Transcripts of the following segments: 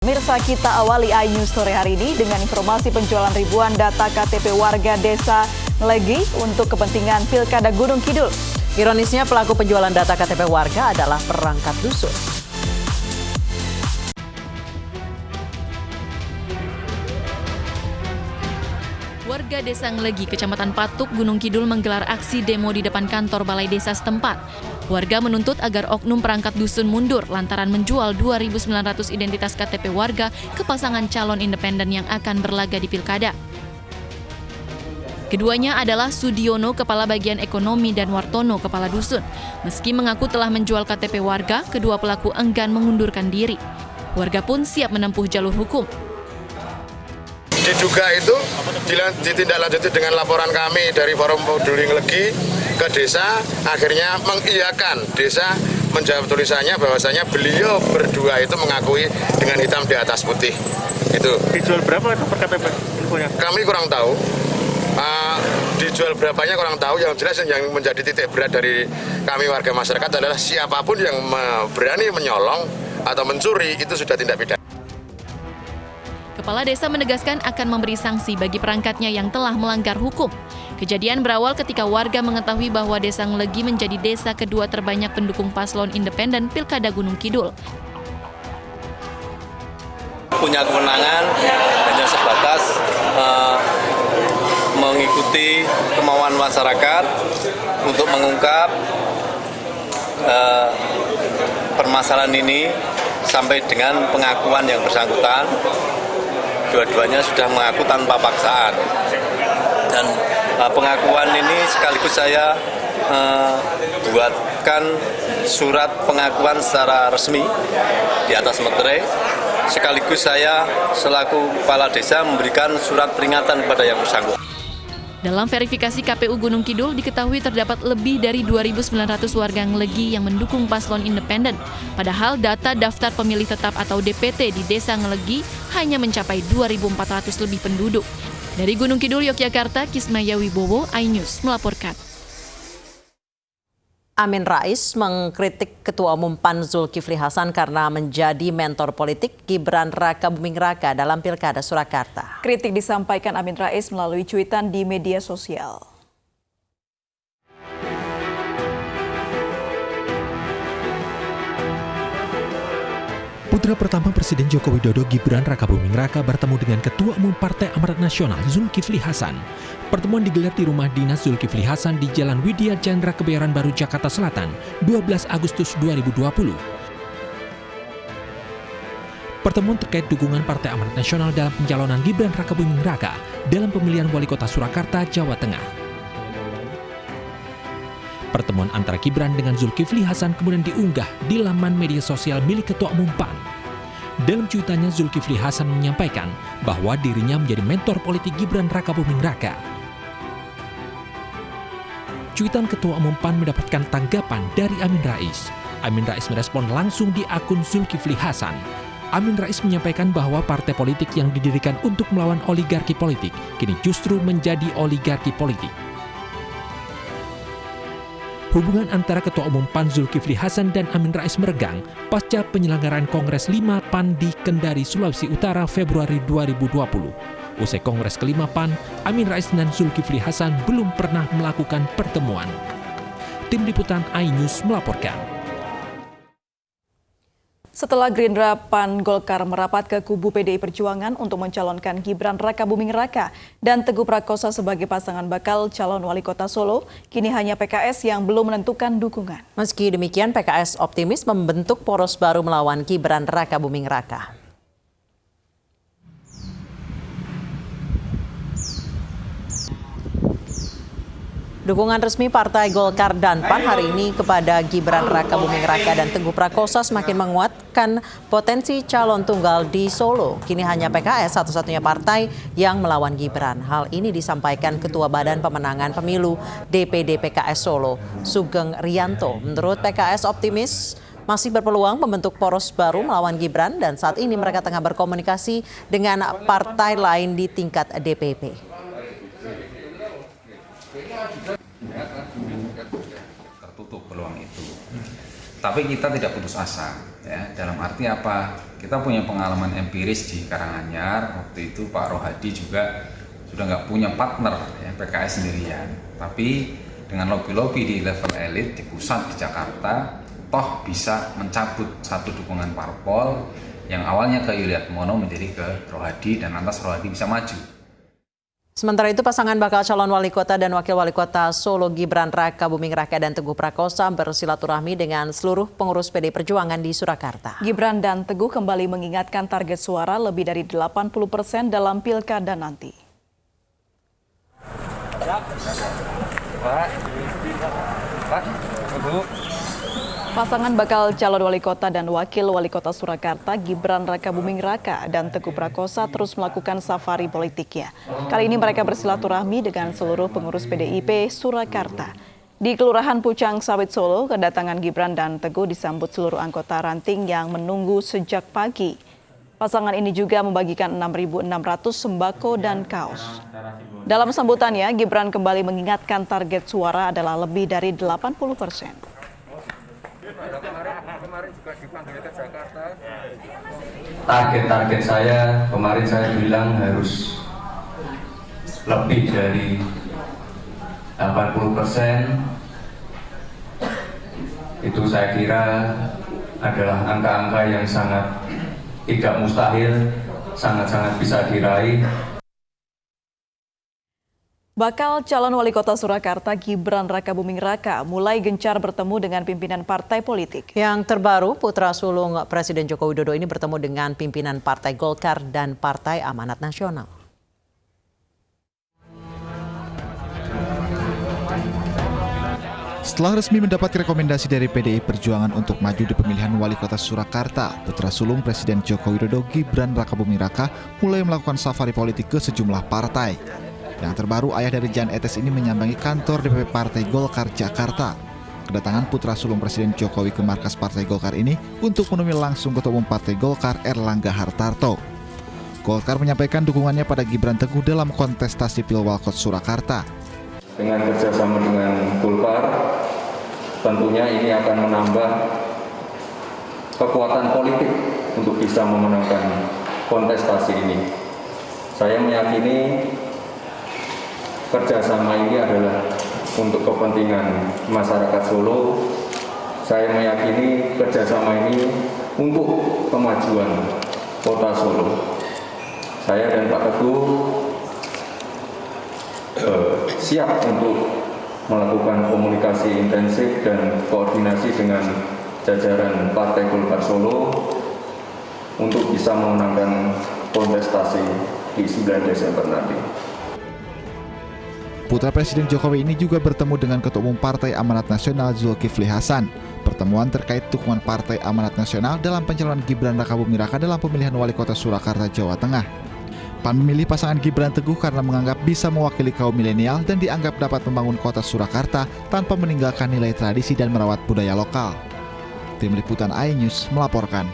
Pemirsa, kita awali iNews sore hari ini dengan informasi penjualan ribuan data KTP warga desa Ngelegi untuk kepentingan Pilkada Gunung Kidul. Ironisnya pelaku penjualan data KTP warga adalah perangkat dusun. Warga Desa Ngelegi, Kecamatan Patuk, Gunung Kidul menggelar aksi demo di depan kantor balai desa setempat. Warga menuntut agar oknum perangkat dusun mundur lantaran menjual 2.900 identitas KTP warga ke pasangan calon independen yang akan berlaga di Pilkada. Keduanya adalah Sudiono, Kepala Bagian Ekonomi, dan Wartono, Kepala Dusun. Meski mengaku telah menjual KTP warga, kedua pelaku enggan mengundurkan diri. Warga pun siap menempuh jalur hukum. Diduga itu ditindaklanjuti dengan laporan kami dari Forum Peduli Ngelegi ke desa, akhirnya mengiyakan desa menjawab tulisannya bahwasanya beliau berdua itu mengakui dengan hitam di atas putih. Itu. Dijual berapa per KTP infonya? Kami kurang tahu. Dijual berapanya kurang tahu. Yang jelas yang menjadi titik berat dari kami warga masyarakat adalah siapapun yang berani menyolong atau mencuri itu sudah tindak pidana. Kepala desa menegaskan akan memberi sanksi bagi perangkatnya yang telah melanggar hukum. Kejadian berawal ketika warga mengetahui bahwa Desa Ngelegi menjadi desa kedua terbanyak pendukung paslon independen Pilkada Gunung Kidul. Punya kewenangan hanya sebatas mengikuti kemauan masyarakat untuk mengungkap permasalahan ini sampai dengan pengakuan yang bersangkutan. Dua-duanya sudah mengaku tanpa paksaan, dan pengakuan ini sekaligus saya buatkan surat pengakuan secara resmi di atas meterai, sekaligus saya selaku kepala desa memberikan surat peringatan kepada yang bersangkutan. Dalam verifikasi KPU Gunung Kidul diketahui terdapat lebih dari 2.900 warga Ngelegi yang mendukung paslon independen. Padahal data daftar pemilih tetap atau DPT di Desa Ngelegi hanya mencapai 2.400 lebih penduduk. Dari Gunung Kidul, Yogyakarta, Kismaya Wibowo, iNews melaporkan. Amin Rais mengkritik Ketua Umum PAN Zulkifli Hasan karena menjadi mentor politik Gibran Rakabuming Raka dalam Pilkada Surakarta. Kritik disampaikan Amin Rais melalui cuitan di media sosial. Putra pertama Presiden Joko Widodo, Gibran Rakabuming Raka, bertemu dengan Ketua Umum Partai Amanat Nasional Zulkifli Hasan. Pertemuan digelar di rumah dinas Zulkifli Hasan di Jalan Widya Chandra, Kebayoran Baru, Jakarta Selatan, 12 Agustus 2020. Pertemuan terkait dukungan Partai Amanat Nasional dalam pencalonan Gibran Rakabuming Raka dalam pemilihan Wali Kota Surakarta, Jawa Tengah. Pertemuan antara Gibran dengan Zulkifli Hasan kemudian diunggah di laman media sosial milik Ketua Umum PAN. Dalam cuitannya, Zulkifli Hasan menyampaikan bahwa dirinya menjadi mentor politik Gibran Rakabuming Raka. Cuitan Ketua Umum PAN mendapatkan tanggapan dari Amin Rais. Amin Rais merespon langsung di akun Zulkifli Hasan. Amin Rais menyampaikan bahwa partai politik yang didirikan untuk melawan oligarki politik kini justru menjadi oligarki politik. Hubungan antara Ketua Umum PAN Zulkifli Hasan dan Amin Rais merenggang pasca penyelenggaraan Kongres 5 PAN di Kendari, Sulawesi Utara Februari 2020. Usai Kongres ke-5 PAN, Amin Rais dan Zulkifli Hasan belum pernah melakukan pertemuan. Tim Liputan iNews melaporkan. Setelah Gerindra, PAN, Golkar merapat ke kubu PDI Perjuangan untuk mencalonkan Gibran Rakabuming Raka dan Teguh Prakosa sebagai pasangan bakal calon wali kota Solo, kini hanya PKS yang belum menentukan dukungan. Meski demikian, PKS optimis membentuk poros baru melawan Gibran Rakabuming Raka. Dukungan resmi Partai Golkar dan PAN hari ini kepada Gibran Rakabuming Raka dan Teguh Prakosa semakin menguatkan potensi calon tunggal di Solo. Kini hanya PKS satu-satunya partai yang melawan Gibran. Hal ini disampaikan Ketua Badan Pemenangan Pemilu DPD PKS Solo, Sugeng Rianto. Menurut PKS optimis masih berpeluang membentuk poros baru melawan Gibran dan saat ini mereka tengah berkomunikasi dengan partai lain di tingkat DPP. Tertutup peluang itu. Tapi kita tidak putus asa, ya. Dalam arti apa? Kita punya pengalaman empiris di Karanganyar. Waktu itu Pak Rohadi juga sudah nggak punya partner, ya, PKS sendirian. Tapi dengan lobby-lobby di level elit di pusat di Jakarta, toh bisa mencabut satu dukungan parpol yang awalnya ke Yuliatmono menjadi ke Rohadi, dan lantas Rohadi bisa maju. Sementara itu, pasangan bakal calon wali kota dan wakil wali kota Solo Gibran Rakabuming Raka dan Teguh Prakosa bersilaturahmi dengan seluruh pengurus PDI Perjuangan di Surakarta. Gibran dan Teguh kembali mengingatkan target suara lebih dari 80% dalam pilkada nanti. Pasangan bakal calon wali kota dan wakil wali kota Surakarta, Gibran Rakabuming Raka dan Teguh Prakosa terus melakukan safari politiknya. Kali ini mereka bersilaturahmi dengan seluruh pengurus PDIP Surakarta. Di Kelurahan Pucang Sawit Solo, kedatangan Gibran dan Teguh disambut seluruh anggota ranting yang menunggu sejak pagi. Pasangan ini juga membagikan 6.600 sembako dan kaos. Dalam sambutannya, Gibran kembali mengingatkan target suara adalah lebih dari 80%. Target saya kemarin saya bilang harus lebih dari 80%. Itu saya kira adalah angka-angka yang sangat tidak mustahil, sangat-sangat bisa diraih. Bakal calon wali kota Surakarta Gibran Rakabuming Raka mulai gencar bertemu dengan pimpinan partai politik. Yang terbaru, putra sulung Presiden Joko Widodo ini bertemu dengan pimpinan Partai Golkar dan Partai Amanat Nasional. Setelah resmi mendapat rekomendasi dari PDI Perjuangan untuk maju di pemilihan wali kota Surakarta, putra sulung Presiden Joko Widodo Gibran Rakabuming Raka mulai melakukan safari politik ke sejumlah partai. Yang terbaru, ayah dari Jan Etes ini menyambangi kantor DPP Partai Golkar Jakarta. Kedatangan putra sulung Presiden Jokowi ke markas Partai Golkar ini untuk menemui langsung Ketua Umum Partai Golkar Erlangga Hartarto. Golkar menyampaikan dukungannya pada Gibran Teguh dalam kontestasi Pilwalkot Surakarta. Dengan kerjasama dengan Golkar, tentunya ini akan menambah kekuatan politik untuk bisa memenangkan kontestasi ini. Saya meyakini kerjasama ini adalah untuk kepentingan masyarakat Solo. Saya meyakini kerjasama ini untuk kemajuan kota Solo. Saya dan Pak Teguh siap untuk melakukan komunikasi intensif dan koordinasi dengan jajaran Partai Golkar Solo untuk bisa memenangkan kontestasi di 9 Desember nanti. Putra Presiden Jokowi ini juga bertemu dengan Ketua Umum Partai Amanat Nasional Zulkifli Hasan. Pertemuan terkait dukungan Partai Amanat Nasional dalam pencalonan Gibran Rakabuming Raka dalam pemilihan wali kota Surakarta, Jawa Tengah. PAN memilih pasangan Gibran Teguh karena menganggap bisa mewakili kaum milenial dan dianggap dapat membangun kota Surakarta tanpa meninggalkan nilai tradisi dan merawat budaya lokal. Tim Liputan iNews melaporkan.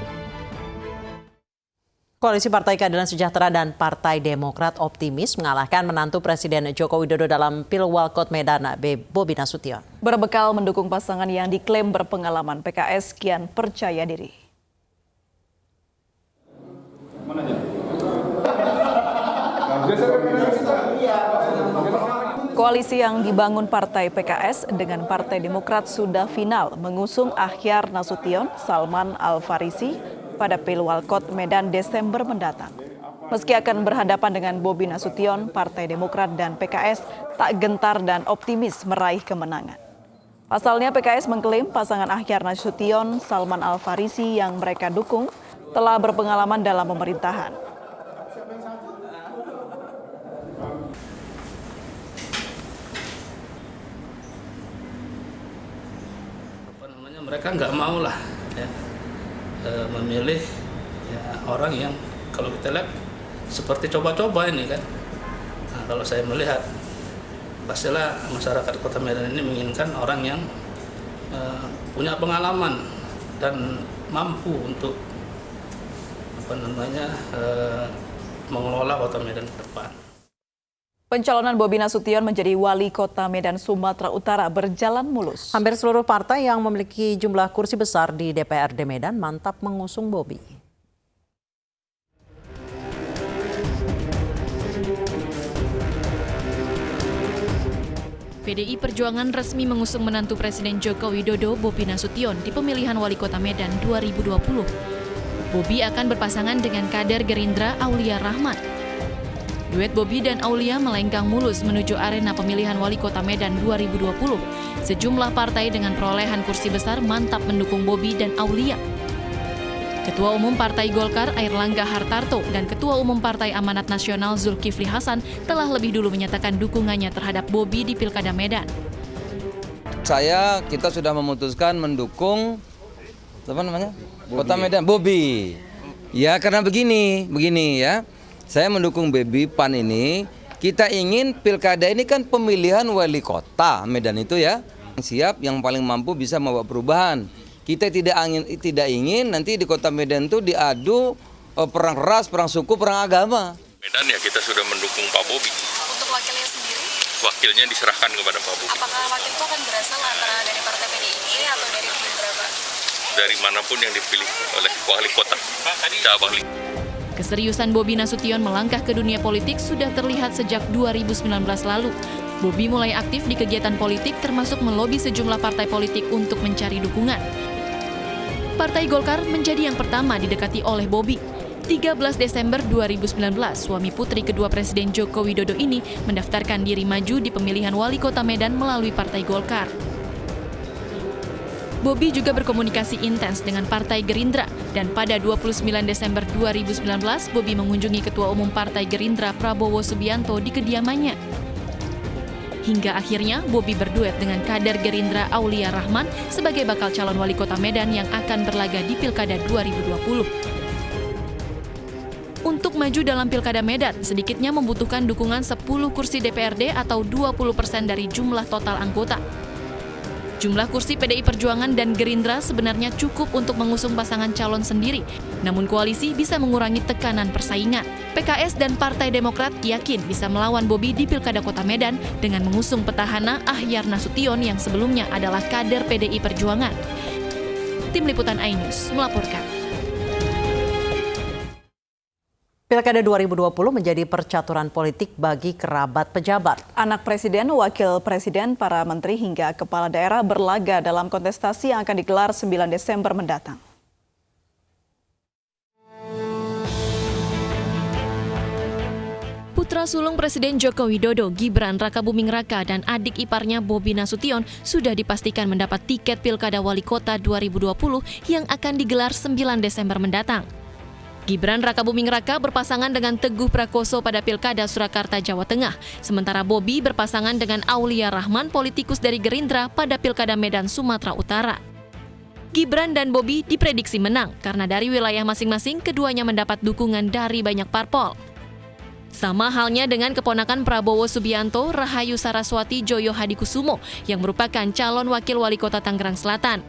Koalisi Partai Keadilan Sejahtera dan Partai Demokrat optimis mengalahkan menantu Presiden Joko Widodo dalam Pilwalkot Medan, Bobi Nasution. Berbekal mendukung pasangan yang diklaim berpengalaman, PKS kian percaya diri. Koalisi yang dibangun Partai PKS dengan Partai Demokrat sudah final mengusung Akhyar Nasution, Salman Al-Farisi pada Pilwalkot Medan Desember mendatang. Meski akan berhadapan dengan Bobi Nasution, Partai Demokrat dan PKS tak gentar dan optimis meraih kemenangan. Pasalnya PKS mengklaim pasangan Akhyar Nasution, Salman Al-Farisi yang mereka dukung telah berpengalaman dalam pemerintahan. Mereka nggak mau lah ya, memilih ya, orang yang kalau kita lihat seperti coba-coba ini kan. Nah, kalau saya melihat pastilah masyarakat Kota Medan ini menginginkan orang yang punya pengalaman dan mampu untuk mengelola Kota Medan ke depan. Pencalonan Bobi Nasution menjadi wali kota Medan, Sumatera Utara berjalan mulus. Hampir seluruh partai yang memiliki jumlah kursi besar di DPRD Medan mantap mengusung Bobi. PDI Perjuangan resmi mengusung menantu Presiden Joko Widodo, Bobi Nasution, di pemilihan wali kota Medan 2020. Bobi akan berpasangan dengan kader Gerindra Aulia Rahman. Duet Bobi dan Aulia melenggang mulus menuju arena pemilihan wali kota Medan 2020. Sejumlah partai dengan perolehan kursi besar mantap mendukung Bobi dan Aulia. Ketua Umum Partai Golkar Airlangga Hartarto dan Ketua Umum Partai Amanat Nasional Zulkifli Hasan telah lebih dulu menyatakan dukungannya terhadap Bobi di Pilkada Medan. Kita sudah memutuskan mendukung Kota Medan, Bobi. Ya karena begini ya. Saya mendukung Bobi PAN ini. Kita ingin pilkada ini kan pemilihan wali kota Medan itu ya. Siap yang paling mampu bisa membawa perubahan. Kita tidak ingin nanti di kota Medan itu diadu perang ras, perang suku, perang agama. Medan ya kita sudah mendukung Pak Bobi. Untuk wakilnya sendiri? Wakilnya diserahkan kepada Pak Bobi. Apakah wakil itu akan berasal antara dari partai PDI atau dari Gerindra, Pak? Dari manapun yang dipilih oleh wali kota. Cabang. Keseriusan Bobi Nasution melangkah ke dunia politik sudah terlihat sejak 2019 lalu. Bobi mulai aktif di kegiatan politik termasuk melobi sejumlah partai politik untuk mencari dukungan. Partai Golkar menjadi yang pertama didekati oleh Bobi. 13 Desember 2019, suami putri kedua Presiden Joko Widodo ini mendaftarkan diri maju di pemilihan wali kota Medan melalui Partai Golkar. Bobi juga berkomunikasi intens dengan Partai Gerindra dan pada 29 Desember 2019, Bobi mengunjungi Ketua Umum Partai Gerindra Prabowo Subianto di kediamannya. Hingga akhirnya Bobi berduet dengan kader Gerindra Aulia Rahman sebagai bakal calon wali kota Medan yang akan berlaga di Pilkada 2020. Untuk maju dalam Pilkada Medan, sedikitnya membutuhkan dukungan 10 kursi DPRD atau 20% dari jumlah total anggota. Jumlah kursi PDI Perjuangan dan Gerindra sebenarnya cukup untuk mengusung pasangan calon sendiri. Namun koalisi bisa mengurangi tekanan persaingan. PKS dan Partai Demokrat yakin bisa melawan Bobi di Pilkada Kota Medan dengan mengusung petahana Ahyar Nasution yang sebelumnya adalah kader PDI Perjuangan. Tim Liputan iNews melaporkan. Pilkada 2020 menjadi percaturan politik bagi kerabat pejabat. Anak presiden, wakil presiden, para menteri hingga kepala daerah berlaga dalam kontestasi yang akan digelar 9 Desember mendatang. Putra sulung Presiden Joko Widodo, Gibran Rakabuming Raka dan adik iparnya Bobi Nasution sudah dipastikan mendapat tiket Pilkada Wali Kota 2020 yang akan digelar 9 Desember mendatang. Gibran Rakabuming Raka berpasangan dengan Teguh Prakoso pada Pilkada Surakarta, Jawa Tengah. Sementara Bobi berpasangan dengan Aulia Rahman, politikus dari Gerindra pada Pilkada Medan, Sumatera Utara. Gibran dan Bobi diprediksi menang karena dari wilayah masing-masing keduanya mendapat dukungan dari banyak parpol. Sama halnya dengan keponakan Prabowo Subianto, Rahayu Saraswati Joyo Hadikusumo yang merupakan calon wakil wali kota Tangerang Selatan.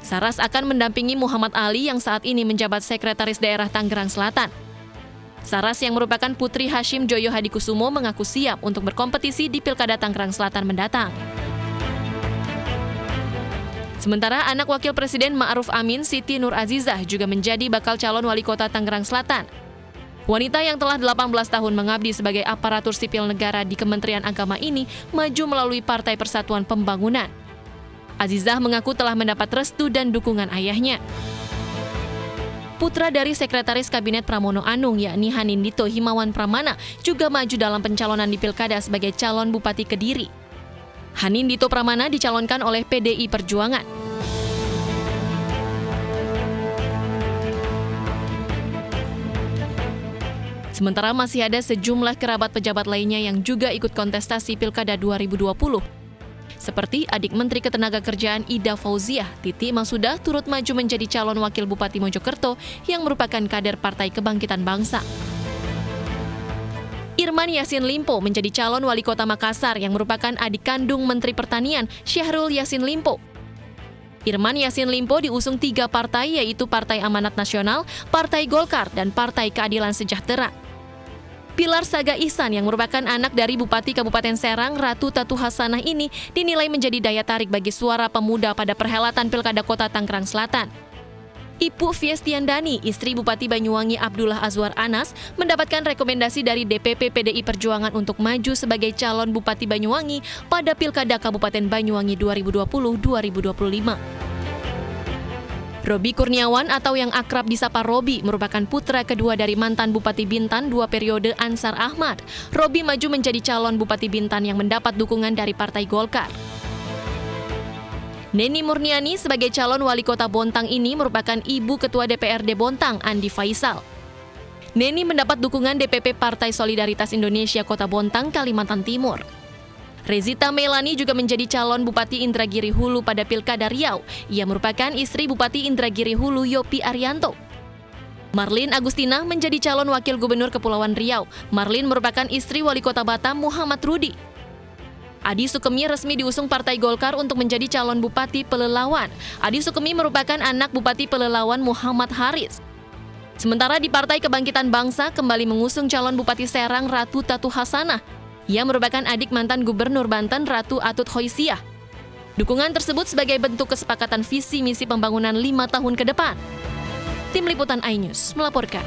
Saras akan mendampingi Muhammad Ali yang saat ini menjabat Sekretaris Daerah Tangerang Selatan. Saras yang merupakan putri Hashim Joyo Hadikusumo mengaku siap untuk berkompetisi di Pilkada Tangerang Selatan mendatang. Sementara anak Wakil Presiden Ma'ruf Amin, Siti Nur Azizah juga menjadi bakal calon wali kota Tangerang Selatan. Wanita yang telah 18 tahun mengabdi sebagai aparatur sipil negara di Kementerian Agama ini maju melalui Partai Persatuan Pembangunan. Azizah mengaku telah mendapat restu dan dukungan ayahnya. Putra dari Sekretaris Kabinet Pramono Anung, yakni Hanindito Himawan Pramana, juga maju dalam pencalonan di Pilkada sebagai calon Bupati Kediri. Hanindito Pramana dicalonkan oleh PDI Perjuangan. Sementara masih ada sejumlah kerabat pejabat lainnya yang juga ikut kontestasi Pilkada 2020. Seperti adik Menteri Ketenagakerjaan Ida Fauziah, Titi Masuda turut maju menjadi calon wakil Bupati Mojokerto yang merupakan kader Partai Kebangkitan Bangsa. Irman Yassin Limpo menjadi calon wali kota Makassar yang merupakan adik kandung Menteri Pertanian Syahrul Yassin Limpo. Irman Yassin Limpo diusung 3 partai yaitu Partai Amanat Nasional, Partai Golkar, dan Partai Keadilan Sejahtera. Pilar Saga Ihsan yang merupakan anak dari Bupati Kabupaten Serang, Ratu Tatu Hasanah ini dinilai menjadi daya tarik bagi suara pemuda pada perhelatan Pilkada Kota Tangerang Selatan. Ibu Fiestiandani, istri Bupati Banyuwangi Abdullah Azwar Anas, mendapatkan rekomendasi dari DPP PDI Perjuangan untuk maju sebagai calon Bupati Banyuwangi pada Pilkada Kabupaten Banyuwangi 2020-2025. Robi Kurniawan atau yang akrab disapa Robi merupakan putra kedua dari mantan Bupati Bintan 2 periode Ansar Ahmad. Robi maju menjadi calon Bupati Bintan yang mendapat dukungan dari Partai Golkar. Neni Murniani sebagai calon wali kota Bontang ini merupakan ibu ketua DPRD Bontang, Andi Faisal. Neni mendapat dukungan DPP Partai Solidaritas Indonesia Kota Bontang, Kalimantan Timur. Rezita Melani juga menjadi calon Bupati Indragiri Hulu pada Pilkada Riau. Ia merupakan istri Bupati Indragiri Hulu Yopi Arianto. Marlin Agustina menjadi calon Wakil Gubernur Kepulauan Riau. Marlin merupakan istri Wali Kota Batam Muhammad Rudi. Adi Sukemi resmi diusung Partai Golkar untuk menjadi calon Bupati Pelelawan. Adi Sukemi merupakan anak Bupati Pelelawan Muhammad Haris. Sementara di Partai Kebangkitan Bangsa kembali mengusung calon Bupati Serang Ratu Tatu Hasanah. Ia merupakan adik mantan Gubernur Banten Ratu Atut Khoisiah. Dukungan tersebut sebagai bentuk kesepakatan visi misi pembangunan 5 tahun ke depan. Tim Liputan iNews melaporkan.